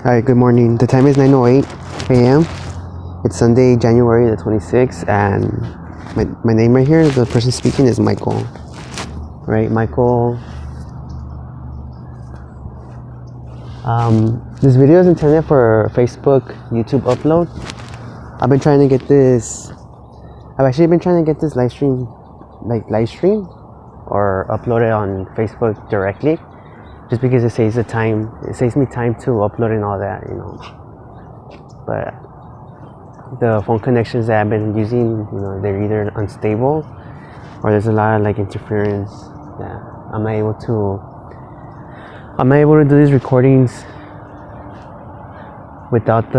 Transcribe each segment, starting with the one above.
Alright, good morning. The time is 9:08 a.m. It's Sunday, January the 26th, and my name right here, the person speaking is Michael. Right, Michael. This video is intended for Facebook, YouTube upload. I've actually been trying to get this live stream or upload it on Facebook directly. Just because it saves me time to upload and all that, But the phone connections that I've been using, they're either unstable or there's a lot of interference. Yeah, I'm not able to do these recordings without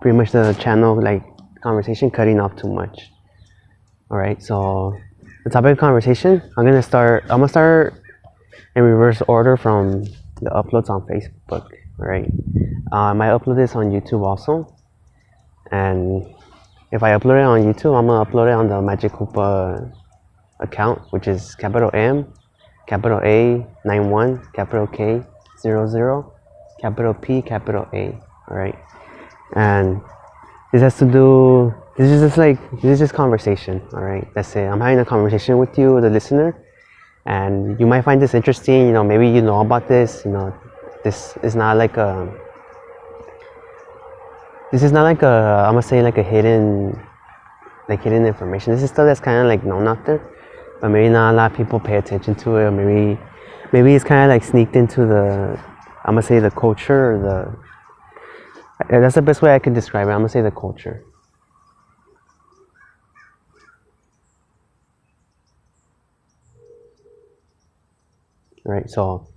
pretty much the channel conversation cutting off too much. All right, so the topic of conversation, I'm gonna start in reverse order from the uploads on Facebook. Right, I might upload this on YouTube also, and if I upload it on YouTube, I'm gonna upload it on the Magic Koopa account, which is capital M, capital A 91, capital K 00, capital P, capital A. All right, and this is just conversation. All right, that's it. I'm having a conversation with you, the listener. And you might find this interesting, maybe you know about this, this is not like a I'm gonna say a hidden information. This is stuff that's kind of known out there, but maybe not a lot of people pay attention to it, or maybe it's kind of sneaked into I'm gonna say the culture, or that's the best way I can describe it. I'm gonna say the culture. Right, so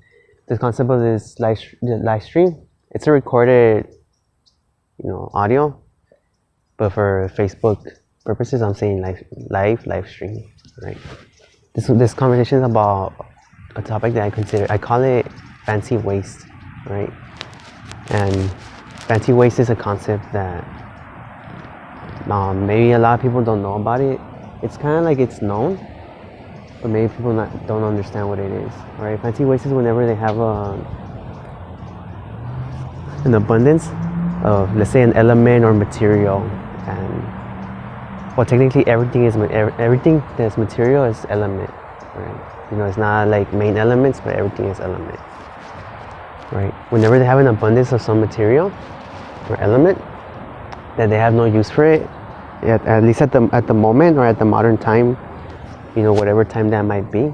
the concept of this live stream, it's a recorded, audio, but for Facebook purposes, I'm saying live stream. Right, this conversation is about a topic that I call it fancy waste. Right, and fancy waste is a concept that maybe a lot of people don't know about it. It's kind of it's known, but maybe people don't understand what it is. Right? Fancy waste is whenever they have an abundance of, let's say, an element or material, and technically everything that's material is element. Right? It's not main elements, but everything is element. Right? Whenever they have an abundance of some material or element that they have no use for it, at least at the moment or at the modern time, whatever time that might be,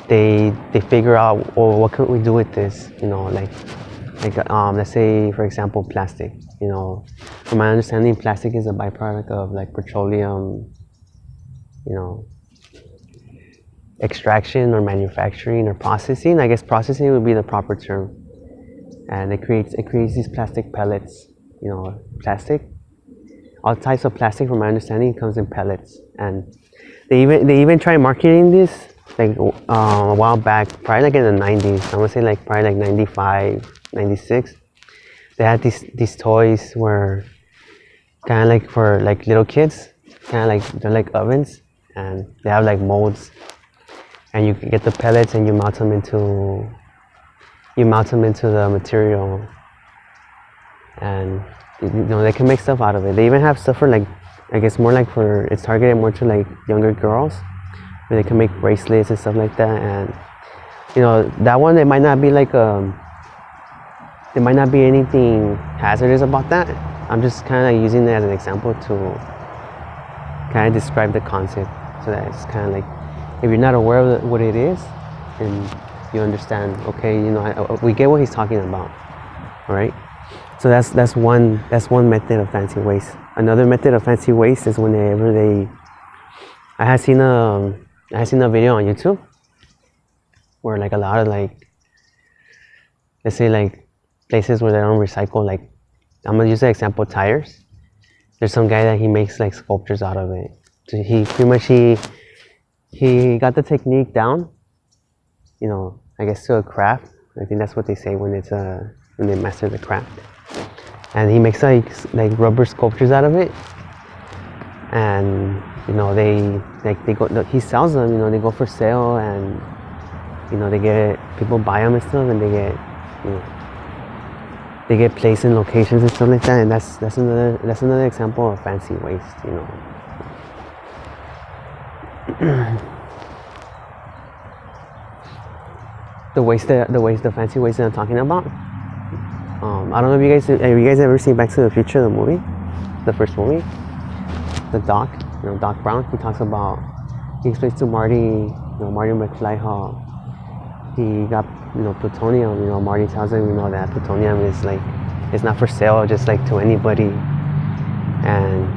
they figure out, what can we do with this? Let's say, for example, plastic. From my understanding, plastic is a byproduct of petroleum, extraction or manufacturing or processing. I guess processing would be the proper term. And it creates these plastic pellets. Plastic. All types of plastic, from my understanding, comes in pellets, and they even try marketing this a while back, probably in the 90s. I'm gonna say probably 95, 96. They had these toys where kind of for little kids, kind of they're ovens, and they have molds, and you can get the pellets and you mount them into the material, and they can make stuff out of it. They even have stuff for I guess more it's targeted more to younger girls, where they can make bracelets and stuff like that. And that one, it might not be there might not be anything hazardous about that. I'm just kind of using it as an example to kind of describe the concept, so that it's kind of if you're not aware of what it is, then you understand. Okay, we get what he's talking about. All right. So that's one method of fancy waste. Another method of fancy waste is whenever I had seen a video on YouTube where a lot of let's say places where they don't recycle, I'm gonna use the example tires. There's some guy that he makes sculptures out of it. So he pretty much he got the technique down, I guess to a craft. I think that's what they say when they master the craft. And he makes rubber sculptures out of it, and he sells them. They go for sale, and they get people buy them and stuff, and they get they get placed in locations and stuff like that, and that's another example of fancy waste, you know. The fancy waste that I'm talking about. I don't know if have you guys ever seen Back to the Future, the movie, the first movie, the Doc, you know, Doc Brown. He explains to Marty, you know, Marty McFly how he got, you know, plutonium. You know, Marty tells him, you know, that plutonium is like, it's not for sale, just like to anybody. And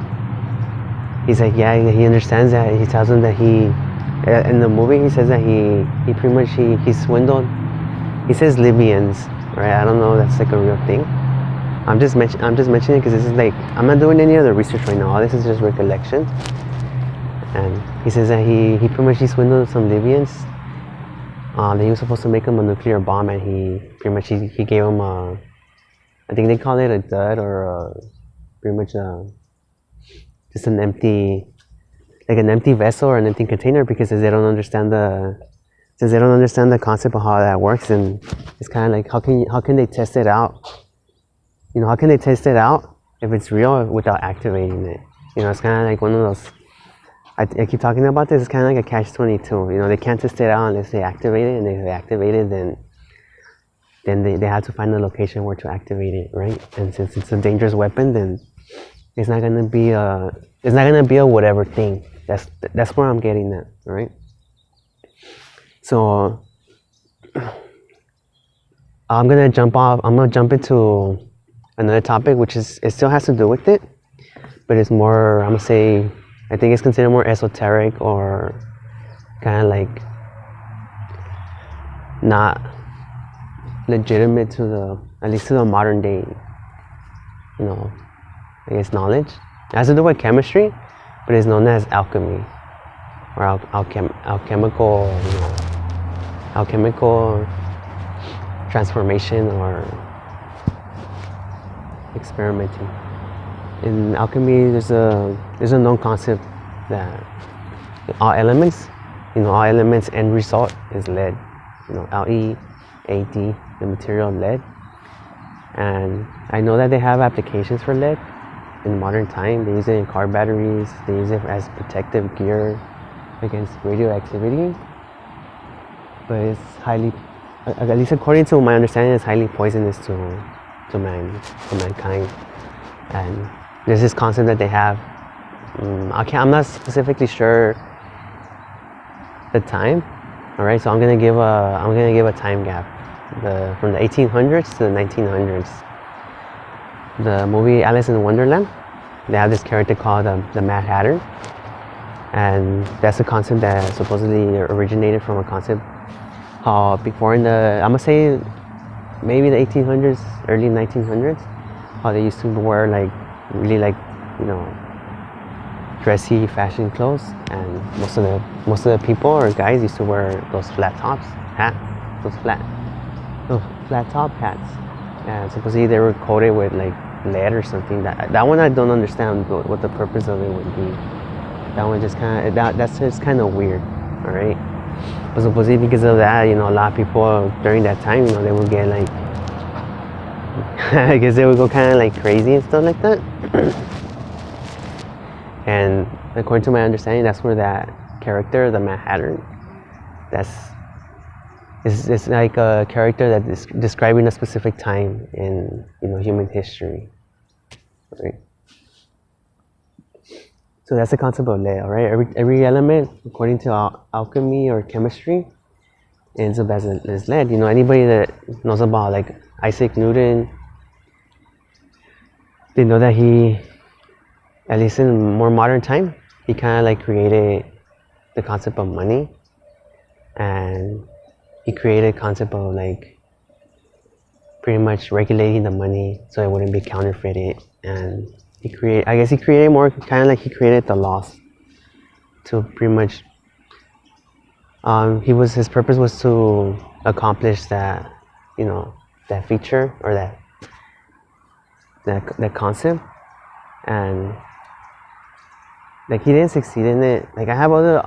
he's like, yeah, he understands that. He tells him that in the movie, he says that he pretty much he swindled. He says Libyans, right? I don't know if that's like a real thing. I'm just mentioning it because this is like, I'm not doing any other research right now. All this is just recollection. And he says that he pretty much swindled some Libyans. That he was supposed to make them a nuclear bomb, and he pretty much he gave them I think they call it a dud, or pretty much just an empty vessel or an empty container, because they don't understand the concept of how that works. And it's kind of like, how can they test it out? You know, how can they test it out if it's real without activating it? You know, it's kind of like one of those. I keep talking about this. It's kind of like a catch-22. You know, they can't test it out unless they activate it, and if they activate it, then they have to find the location where to activate it, right? And since it's a dangerous weapon, then it's not gonna be a whatever thing. That's where I'm getting at, right? So I'm gonna jump into another topic, which it still has to do with it, but it's more, I'm gonna say, I think it's considered more esoteric, or kind of like not legitimate at least to the modern day, you know, I guess knowledge. It has to do with chemistry, but it's known as alchemy, or alchemical, you know, alchemical transformation, or experimenting. In alchemy, there's a known concept that all elements end result is lead. You know, LeAd, the material lead. And I know that they have applications for lead in modern time. They use it in car batteries. They use it as protective gear against radioactivity. But it's highly, at least according to my understanding, it's highly poisonous to mankind. And there's this concept that they have. I'm not specifically sure the time. All right, so I'm gonna give a time gap, from the 1800s to the 1900s. The movie Alice in Wonderland, they have this character called the Mad Hatter, and that's a concept that supposedly originated from a concept before I'm gonna say maybe the 1800s, early 1900s, how they used to wear like really, like, you know, dressy fashion clothes, and most of the people or guys used to wear those flat top hats, and supposedly they were coated with like lead or something. That one I don't understand what the purpose of it would be. That one just that's just kind of weird, all right. But supposedly because of that, you know, a lot of people during that time, you know, they would get like I guess they would go kind of like crazy and stuff like that. And according to my understanding, that's where that character, the Mad Hatter, it's like a character that is describing a specific time in, you know, human history, right? So that's the concept of lead, all right? Every element, according to alchemy or chemistry, ends up as lead. You know, anybody that knows about like Isaac Newton, they know that he, at least in more modern time, he kind of like created the concept of money, and he created a concept of like pretty much regulating the money so it wouldn't be counterfeited. And he created more kind of like, he created the laws to pretty much his purpose was to accomplish that, you know, that feature or that concept. And like he didn't succeed in it. Like I have other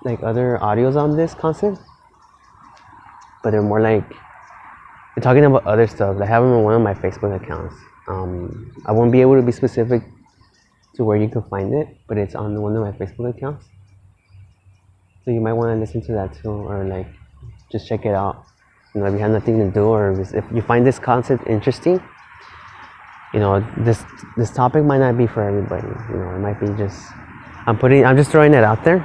like other audios on this concept, but they're more like talking about other stuff. I have them on one of my Facebook accounts. I won't be able to be specific to where you can find it, but it's on one of my Facebook accounts. So you might want to listen to that too, or like just check it out. You know, if you have nothing to do, or if you find this concept interesting, you know, this topic might not be for everybody. You know, it might be just I'm just throwing it out there,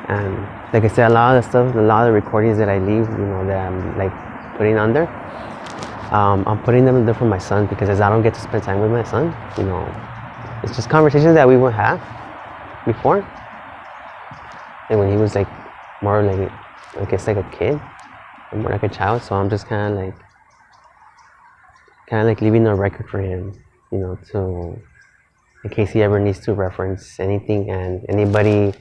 and like I said, a lot of the stuff, a lot of the recordings that I leave, you know, that I'm like putting on there, I'm putting them there for my son, because as I don't get to spend time with my son, you know, it's just conversations that we would have before, and when he was like more like, I guess like a kid, or more like a child. So I'm just kind of like leaving a record for him, you know, to in case he ever needs to reference anything. And anybody,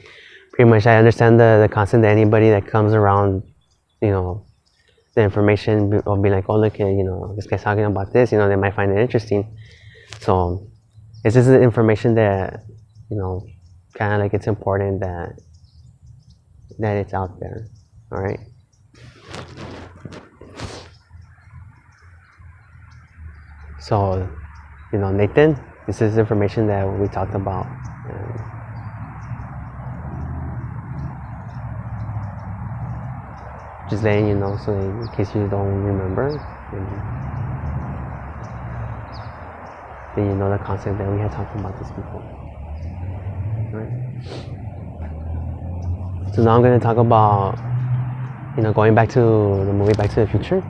pretty much, I understand the concept that anybody that comes around, you know, the information will be like, oh, look, you know, this guy's talking about this, you know, they might find it interesting. So it's just the information that, you know, kind of like it's important that it's out there. All right. So, you know, Nathan, this is information that we talked about. Just letting you know, so in case you don't remember, then you know the concept that we had talked about this before. Right? So now I'm going to talk about, you know, going back to the movie Back to the Future.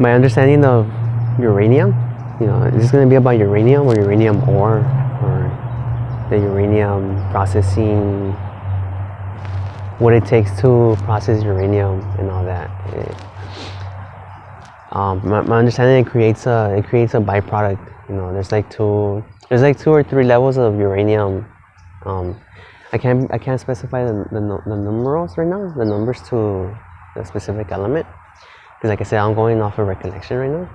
My understanding of uranium, you know, is this going to be about uranium or uranium ore, or the uranium processing, what it takes to process uranium and all that. My understanding, it creates a byproduct. You know, there's like two or three levels of uranium. I can't specify the numerals right now, the numbers to the specific element, because like I said, I'm going off of recollection right now.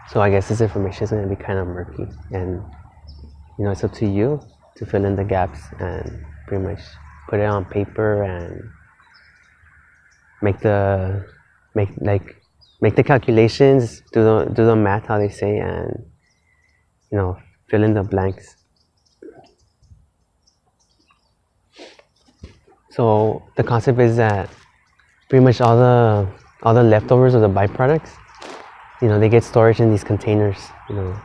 So I guess this information is going to be kind of murky, and you know, it's up to you to fill in the gaps and pretty much put it on paper and make the calculations, do the math how they say, and you know, fill in the blanks. So the concept is that pretty much all the leftovers of the byproducts, you know, they get storage in these containers, you know,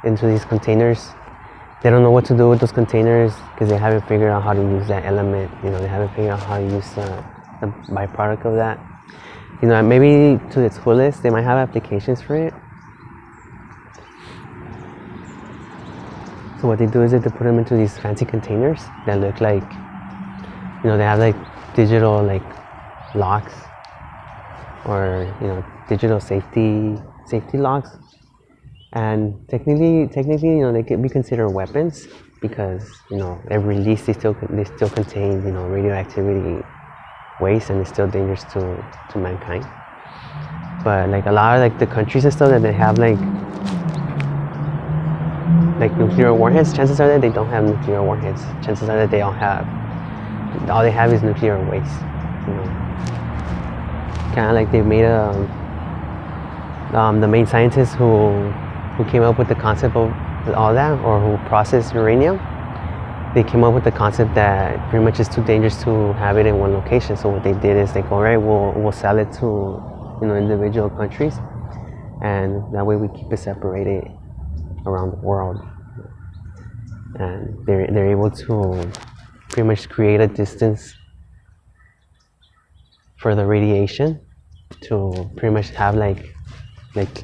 into these containers. They don't know what to do with those containers because they haven't figured out how to use that element. You know, they haven't figured out how to use the byproduct of that. You know, maybe to its fullest, they might have applications for it. So what they do is that they put them into these fancy containers that look like, you know, they have like digital like locks, or you know, digital safety locks. And technically, you know, they can be considered weapons because, you know, at release they still contain, you know, radioactivity waste, and it's still dangerous to mankind. But like a lot of like the countries and stuff that they have like nuclear warheads, chances are that they don't have nuclear warheads. Chances are that they all they have is nuclear waste. You know, kind of like they made the main scientists who came up with the concept of all that, or who processed uranium, they came up with the concept that pretty much it's too dangerous to have it in one location. So what they did is like, all right, we'll sell it to, you know, individual countries, and that way we keep it separated around the world. And they're able to pretty much create a distance for the radiation to pretty much have like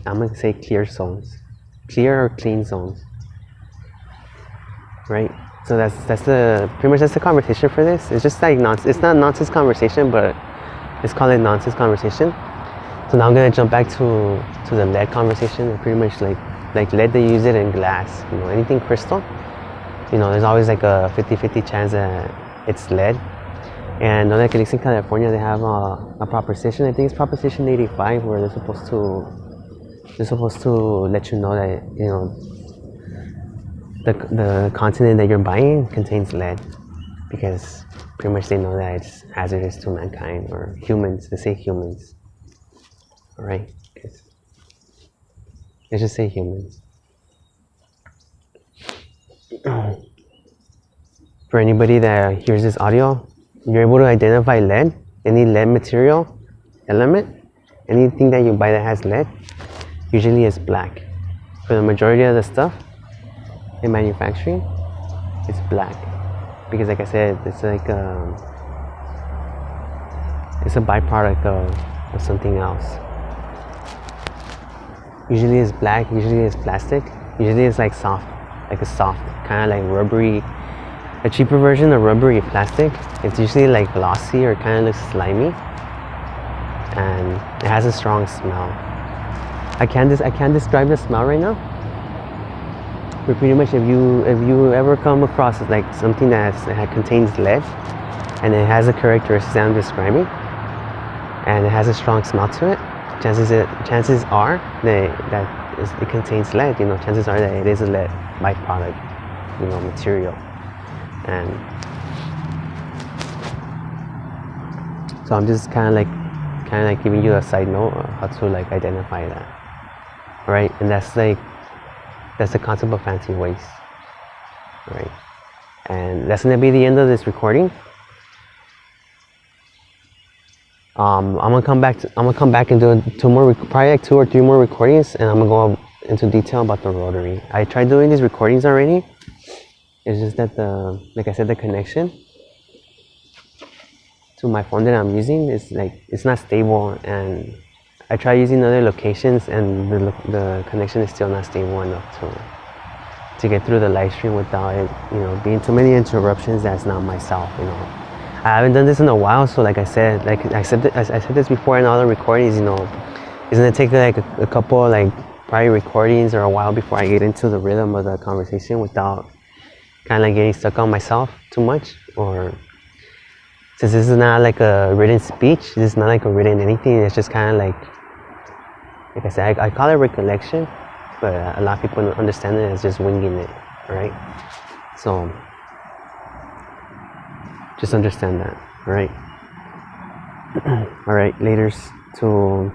I'm gonna say clear or clean zones, right? So that's pretty much the conversation for this. It's just like it's not nonsense conversation, but let's call it nonsense conversation. So now I'm gonna jump back to the lead conversation. Pretty much like lead, they use it in glass. You know, anything crystal, you know, there's always like a 50-50 chance that it's lead. And like at least in California, they have a proposition. I think it's Proposition 85, where they're supposed to let you know that, you know, the continent that you're buying contains lead, because pretty much they know that it's hazardous to mankind or humans. They say humans. All right. Let's just say humans. For anybody that hears this audio, you're able to identify lead, any lead material, element, anything that you buy that has lead, usually it's black. For the majority of the stuff in manufacturing, it's black. Because like I said, it's like it's a byproduct of something else. Usually it's black, usually it's plastic, usually it's like soft, like a soft, kind of like rubbery. A cheaper version of rubbery plastic, it's usually like glossy or kind of looks slimy, and it has a strong smell. I can't describe the smell right now, but pretty much if you ever come across like something that contains lead and it has the characteristics that I'm describing, and it has a strong smell to it, chances are that it contains lead. You know, chances are that it is a lead byproduct, you know, material. And so I'm just kind of like giving you a side note of how to like identify that. All right, and that's the concept of fancy waste. All right, and that's gonna be the end of this recording. I'm gonna come back and do probably like 2 or 3 more recordings, and I'm gonna go into detail about the rotary. I tried doing these recordings already. It's just that like I said, the connection to my phone that I'm using is like, it's not stable, and I try using other locations, and the connection is still not stable enough to get through the live stream without it, you know, being too many interruptions. That's not myself, you know. I haven't done this in a while, so like I said, I said this before in all the recordings, you know, it's gonna take like a couple like prior recordings or a while before I get into the rhythm of the conversation without kind of like getting stuck on myself too much. Or since this is not like a written speech, this is not like a written anything, it's just kind of like I said, I call it recollection, but a lot of people understand it as just winging it, right? So just understand that, all right? All right, laters to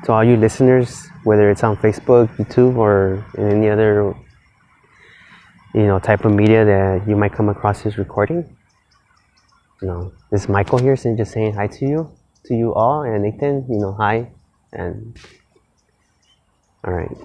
all you listeners, whether it's on Facebook, YouTube, or in any other, you know, type of media that you might come across this recording. You know, this is Michael here, so just saying hi to you all, and Nathan, you know, hi, and all right.